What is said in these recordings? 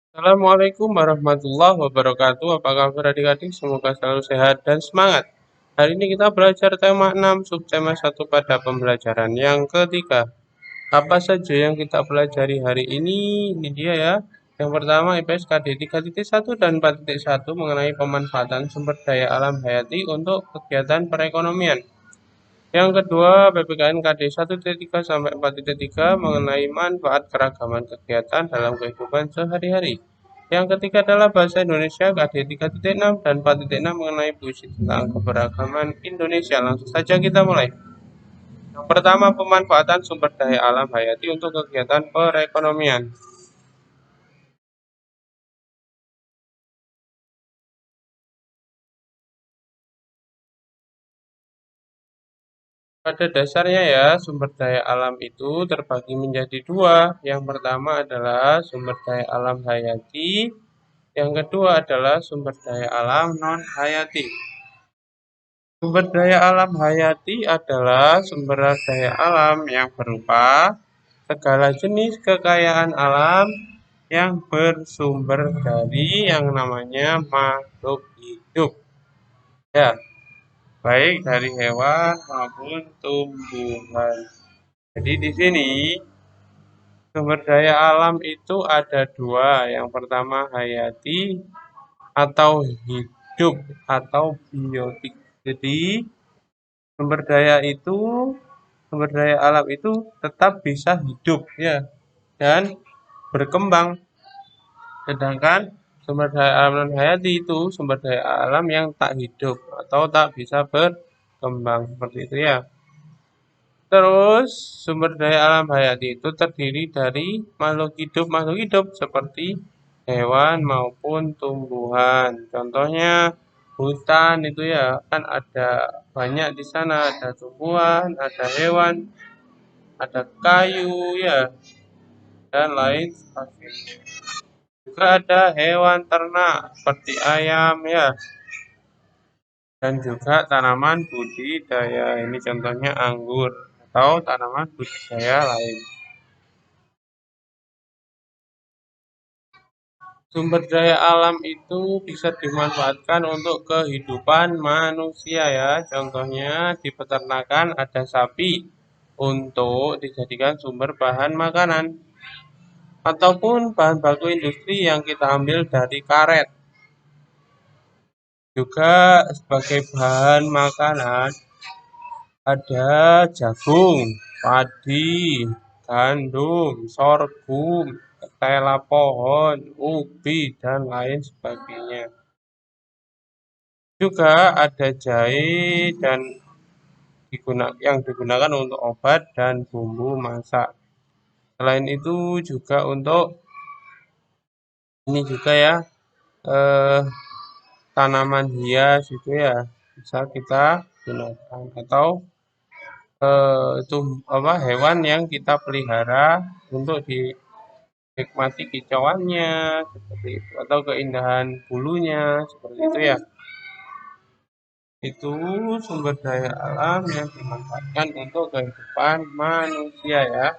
Assalamualaikum warahmatullahi wabarakatuh. Apa kabar adik-adik? Semoga selalu sehat dan semangat. Hari ini kita belajar tema 6, subtema 1 pada pembelajaran yang ketiga. Apa saja yang kita pelajari hari ini? Ini dia ya. Yang pertama IPS KD 3.1 dan 4.1 mengenai pemanfaatan sumber daya alam hayati untuk kegiatan perekonomian. Yang kedua, PPKN KD 1.3 sampai 4.3 mengenai manfaat keragaman kegiatan dalam kehidupan sehari-hari. Yang ketiga adalah bahasa Indonesia KD 3.6 dan 4.6 mengenai puisi tentang keberagaman Indonesia. Langsung saja kita mulai. Yang pertama, pemanfaatan sumber daya alam hayati untuk kegiatan perekonomian. Pada dasarnya ya, sumber daya alam itu terbagi menjadi dua. Yang pertama adalah sumber daya alam hayati, yang kedua adalah sumber daya alam non-hayati. Sumber daya alam hayati adalah sumber daya alam yang berupa segala jenis kekayaan alam yang bersumber dari yang namanya makhluk hidup. Ya, baik dari hewan maupun tumbuhan. Jadi di sini sumber daya alam itu ada dua. Yang pertama hayati atau hidup atau biotik. Jadi sumber daya alam itu tetap bisa hidup ya dan berkembang. Sedangkan sumber daya alam non hayati itu sumber daya alam yang tak hidup atau tak bisa berkembang seperti itu ya. Terus sumber daya alam hayati itu terdiri dari makhluk hidup seperti hewan maupun tumbuhan. Contohnya hutan itu ya kan ada banyak di sana, ada tumbuhan, ada hewan, ada kayu ya dan lain sebagainya. Juga ada hewan ternak seperti ayam ya dan juga tanaman budidaya. Ini contohnya anggur atau tanaman budidaya lain. Sumber daya alam itu bisa dimanfaatkan untuk kehidupan manusia ya. Contohnya di peternakan ada sapi untuk dijadikan sumber bahan makanan ataupun bahan baku industri yang kita ambil dari karet. Juga sebagai bahan makanan ada jagung, padi, gandum, sorghum, ketela pohon, ubi, dan lain sebagainya. Juga ada jahe dan yang digunakan untuk obat dan bumbu masak. Selain itu juga untuk ini juga ya eh, tanaman hias itu ya bisa kita gunakan atau itu apa hewan yang kita pelihara untuk dinikmati kicauannya seperti itu atau keindahan bulunya seperti itu ya. Itu sumber daya alam yang dimanfaatkan untuk kehidupan manusia ya.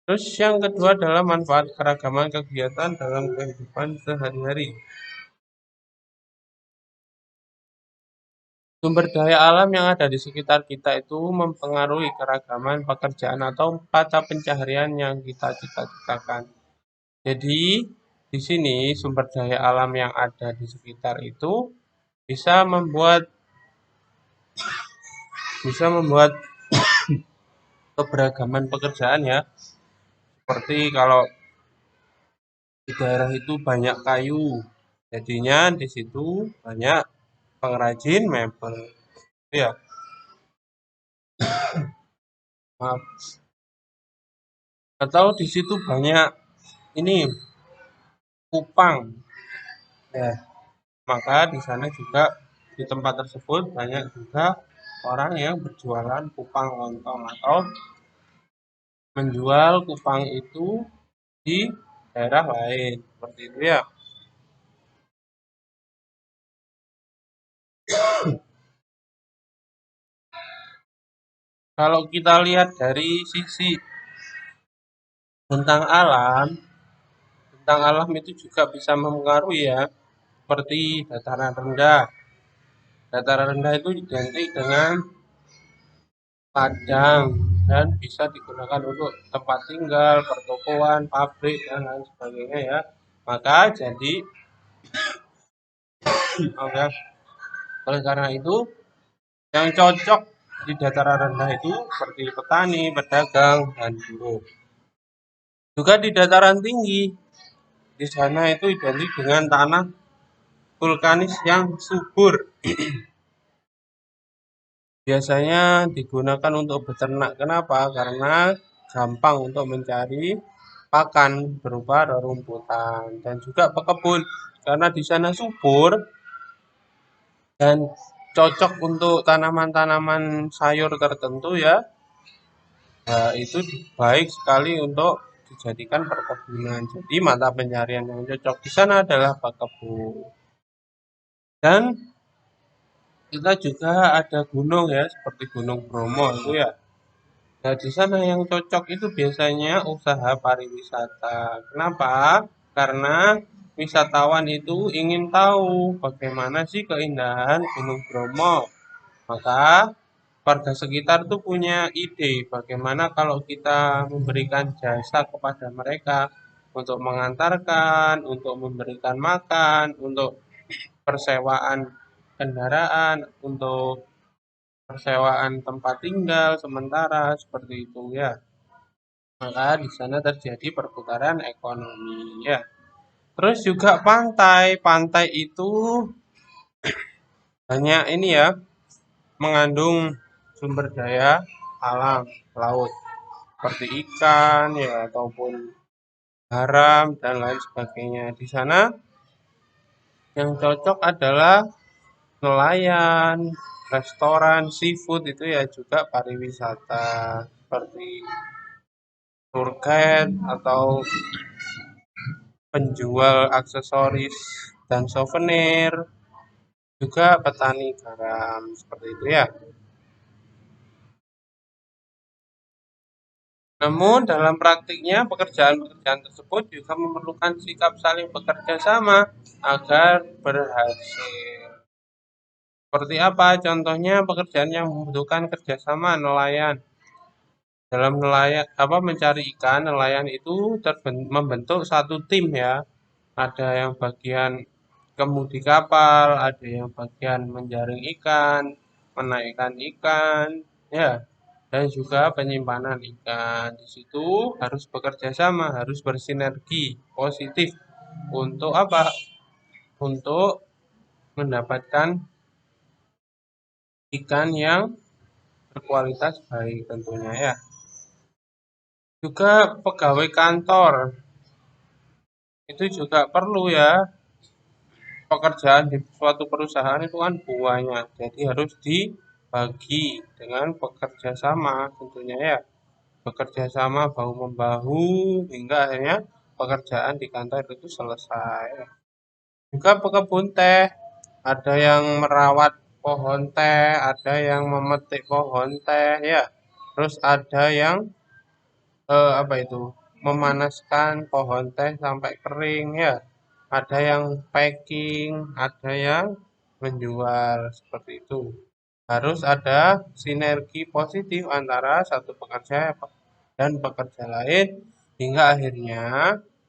Terus yang kedua adalah manfaat keragaman kegiatan dalam kehidupan sehari-hari. Sumber daya alam yang ada di sekitar kita itu mempengaruhi keragaman pekerjaan atau mata pencaharian yang kita cita-citakan. Jadi, di sini sumber daya alam yang ada di sekitar itu bisa membuat bisa membuat keberagaman pekerjaan ya. Seperti kalau di daerah itu banyak kayu, jadinya di situ banyak pengrajin mebel. Ya, maaf. Atau di situ banyak ini kupang. Ya, maka di sana juga di tempat tersebut banyak juga orang yang berjualan kupang lontong atau menjual kupang itu di daerah lain. Seperti itu ya. Kalau kita lihat dari sisi tentang alam, Bentang alam itu juga bisa mempengaruhi ya, seperti dataran rendah. Dataran rendah itu identik dengan padang dan bisa digunakan untuk tempat tinggal, pertokoan, pabrik, dan lain sebagainya ya. Maka jadi, oke, oleh karena itu yang cocok di dataran rendah itu seperti petani, pedagang, dan buruh. Juga di dataran tinggi, di sana itu identik dengan tanah vulkanis yang subur. Biasanya digunakan untuk beternak. Kenapa? Karena gampang untuk mencari pakan berupa rerumputan dan juga pekebun. Karena di sana subur dan cocok untuk tanaman-tanaman sayur tertentu ya. Nah, itu baik sekali untuk dijadikan perkebunan. Jadi mata pencarian yang cocok di sana adalah pekebun. Dan kita juga ada gunung ya, seperti Gunung Bromo itu ya. Nah, di sana yang cocok itu biasanya usaha pariwisata. Kenapa? Karena wisatawan itu ingin tahu bagaimana sih keindahan Gunung Bromo. Maka warga sekitar tuh punya ide bagaimana kalau kita memberikan jasa kepada mereka untuk mengantarkan, untuk memberikan makan, untuk persewaan kendaraan, untuk persewaan tempat tinggal sementara seperti itu ya. Maka di sana terjadi perputaran ekonomi ya. Terus juga pantai. Pantai itu banyak ini ya, mengandung sumber daya alam laut seperti ikan ya ataupun garam dan lain sebagainya. Di sana yang cocok adalah nelayan, restoran, seafood itu ya juga pariwisata seperti tour guide atau penjual aksesoris dan souvenir, juga petani garam seperti itu ya. Namun dalam praktiknya pekerjaan-pekerjaan tersebut juga memerlukan sikap saling bekerja sama agar berhasil. Seperti apa? Contohnya pekerjaan yang membutuhkan kerjasama nelayan. Dalam nelayan apa mencari ikan, nelayan itu membentuk satu tim ya. Ada yang bagian kemudi kapal, ada yang bagian menjaring ikan, menaikkan ikan, ya, dan juga penyimpanan ikan. Di situ harus bekerja sama, harus bersinergi positif untuk apa? Untuk mendapatkan ikan yang berkualitas baik tentunya ya. Juga pegawai kantor itu juga perlu ya. Pekerjaan di suatu perusahaan itu kan banyak, jadi harus dibagi dengan bekerja sama tentunya ya. Bekerja sama bahu membahu hingga akhirnya pekerjaan di kantor itu selesai. Juga pekebun teh, ada yang merawat pohon teh, ada yang memetik pohon teh ya. Terus ada yang apa itu? Memanaskan pohon teh sampai kering ya. Ada yang packing, ada yang menjual seperti itu. Harus ada sinergi positif antara satu pekerja dan pekerja lain hingga akhirnya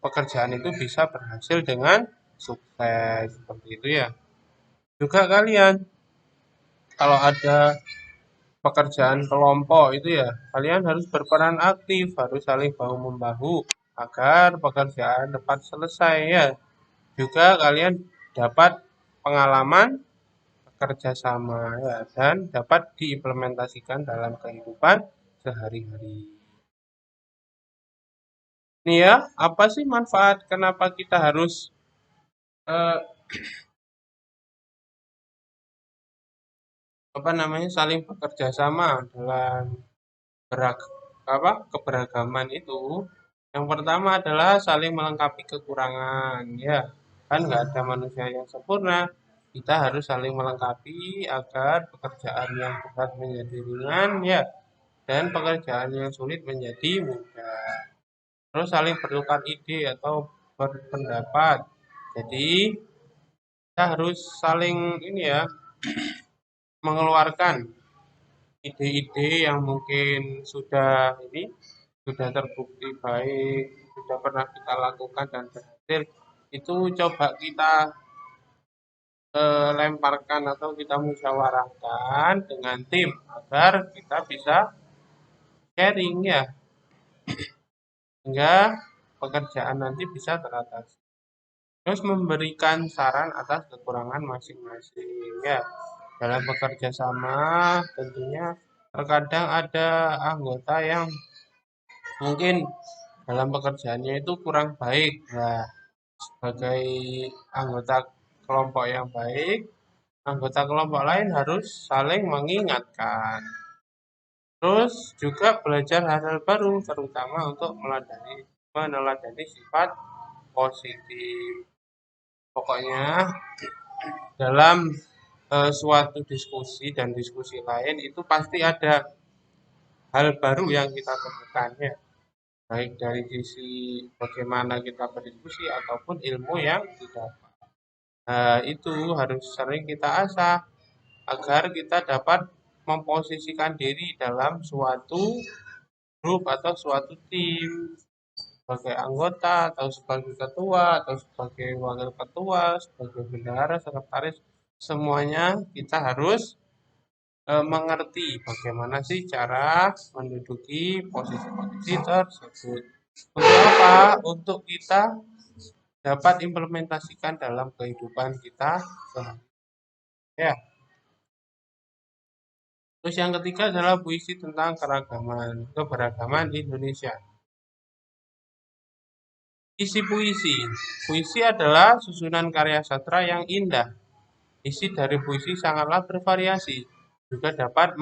pekerjaan itu bisa berhasil dengan sukses seperti itu ya. Juga kalian kalau ada pekerjaan kelompok itu ya, kalian harus berperan aktif, harus saling bahu membahu agar pekerjaan dapat selesai ya. Juga kalian dapat pengalaman bekerja sama ya dan dapat diimplementasikan dalam kehidupan sehari-hari. Nih ya, apa sih manfaat kenapa kita harus eh, apa namanya saling bekerja sama dalam berak apa keberagaman itu? Yang pertama adalah saling melengkapi kekurangan ya. Kan nggak ada manusia yang sempurna. Kita harus saling melengkapi agar pekerjaan yang berat menjadi ringan ya dan pekerjaan yang sulit menjadi mudah. Terus saling bertukar ide atau berpendapat. Jadi kita harus saling mengeluarkan ide-ide yang mungkin sudah terbukti baik, sudah pernah kita lakukan dan berhasil. Itu coba kita lemparkan atau kita musyawarahkan dengan tim agar kita bisa sharing ya, sehingga pekerjaan nanti bisa teratasi. Terus memberikan saran atas kekurangan masing-masing ya. Dalam bekerja sama tentunya terkadang ada anggota yang mungkin dalam pekerjaannya itu kurang baik. Nah, sebagai anggota kelompok yang baik, anggota kelompok lain harus saling mengingatkan. Terus juga belajar hal-hal baru, terutama untuk meneladani sifat positif. Pokoknya dalam suatu diskusi dan diskusi lain itu pasti ada hal baru yang kita temukan ya. Baik dari sisi bagaimana kita berdiskusi ataupun ilmu yang didapat. Itu harus sering kita asah agar kita dapat memposisikan diri dalam suatu grup atau suatu tim sebagai anggota atau sebagai ketua atau sebagai wakil ketua, sebagai bendahara, sekretaris, semuanya kita harus mengerti bagaimana sih cara menduduki posisi-posisi tersebut. Untuk apa? Untuk kita dapat implementasikan dalam kehidupan kita ya. Terus yang ketiga adalah puisi tentang keberagaman Indonesia. Isi puisi. Puisi adalah susunan karya sastra yang indah. Isi dari puisi sangatlah bervariasi. Juga dapat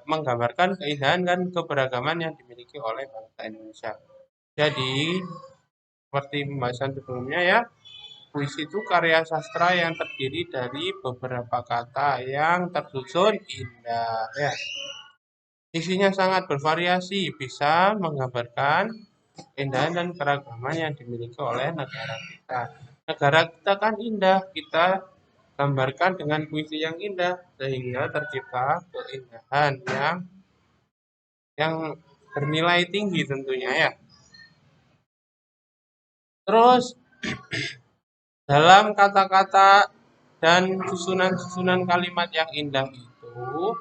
menggambarkan keindahan dan keberagaman yang dimiliki oleh bangsa Indonesia. Jadi, seperti pembahasan sebelumnya ya, puisi itu karya sastra yang terdiri dari beberapa kata yang tersusun indah ya. Isinya sangat bervariasi, bisa menggambarkan keindahan dan keragaman yang dimiliki oleh negara kita. Negara kita kan indah, kita gambarkan dengan puisi yang indah sehingga tercipta keindahan yang bernilai tinggi tentunya ya. Terus dalam kata-kata dan susunan-susunan kalimat yang indah itu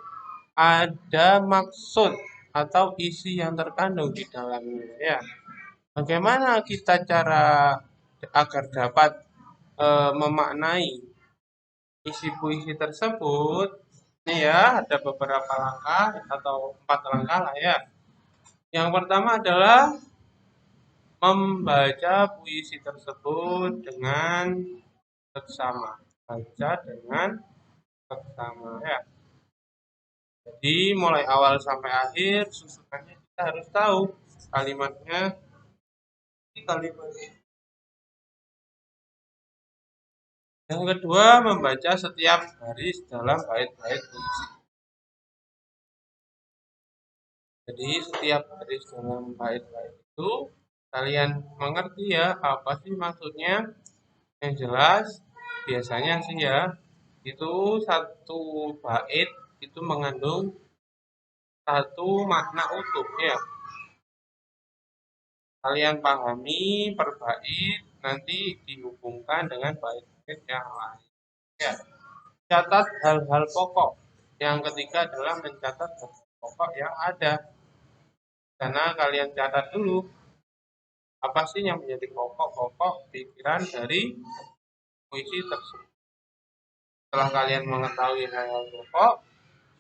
ada maksud atau isi yang terkandung di dalamnya ya. Bagaimana kita cara agar dapat memaknai isi puisi tersebut? Ini ya, ada beberapa langkah atau 4 langkah lah ya. Yang pertama adalah membaca puisi tersebut dengan seksama. Baca dengan seksama ya. Jadi mulai awal sampai akhir susunannya kita harus tahu kalimatnya. Yang kedua, membaca setiap baris dalam bait-bait puisi. Jadi setiap baris dalam bait-bait itu kalian mengerti ya apa sih maksudnya. Yang jelas biasanya sih ya itu satu bait itu mengandung satu makna utuh ya. Kalian pahami per bait nanti dihubungkan dengan bait-bait yang lain. Ya. Catat hal-hal pokok. Yang ketiga adalah mencatat hal pokok yang ada. Karena kalian catat dulu apa sih yang menjadi pokok-pokok pikiran dari puisi tersebut. Setelah kalian mengetahui hal-hal pokok,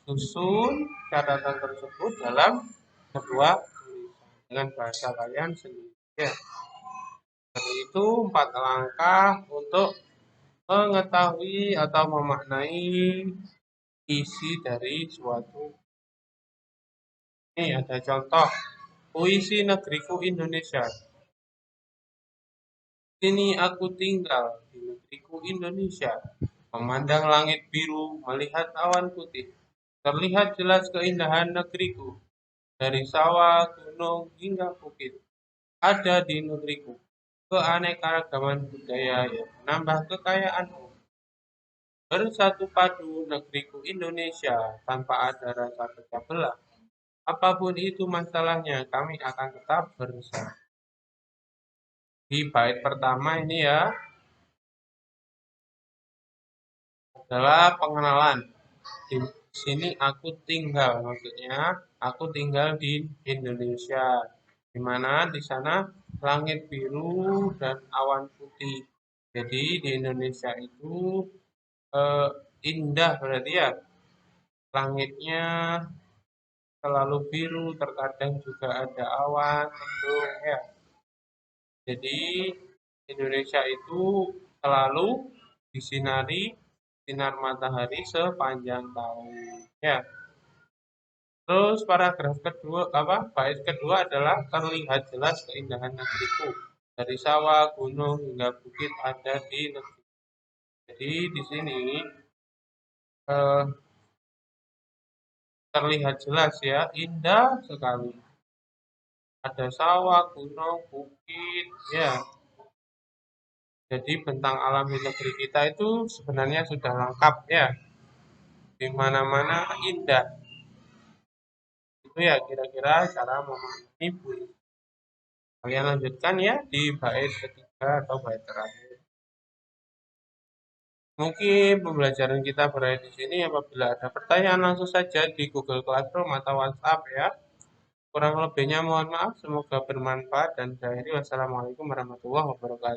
susun catatan tersebut dalam sebuah tulisan dengan bahasa kalian sendiri. Ya. Jadi itu 4 langkah untuk mengetahui atau memaknai isi dari suatu. Ini ada contoh puisi Negeriku Indonesia. Sini aku tinggal di negeriku Indonesia, memandang langit biru, melihat awan putih. Terlihat jelas keindahan negeriku, dari sawah, gunung, hingga bukit. Ada di negeriku. keanekaragaman budaya yang menambah kekayaan. Bersatu padu negeriku Indonesia tanpa ada rasa pecah belah. Apapun itu masalahnya, kami akan tetap bersama. Di bait pertama ini ya adalah pengenalan. Di sini aku tinggal, maksudnya aku tinggal di Indonesia, di mana di sana langit biru dan awan putih. Jadi di Indonesia itu eh, indah berarti ya, langitnya selalu biru, terkadang juga ada awan mendung ya. Jadi Indonesia itu selalu disinari sinar matahari sepanjang tahun ya. Terus paragraf kedua bait kedua adalah terlihat jelas keindahan negeriku. Dari sawah, gunung hingga bukit ada di negeri. Jadi di sini eh, terlihat jelas ya, indah sekali. Ada sawah, gunung, bukit ya. Jadi bentang alam di negeri kita itu sebenarnya sudah lengkap ya. Di mana-mana indah. Itu ya kira-kira cara memahami puisi. Kalian lanjutkan ya di bait ketiga atau bait terakhir. Mungkin pembelajaran kita berakhir di sini. Apabila ada pertanyaan langsung saja di Google Classroom atau WhatsApp ya. Kurang lebihnya mohon maaf. Semoga bermanfaat dan saya akhiri. Wassalamualaikum warahmatullahi wabarakatuh.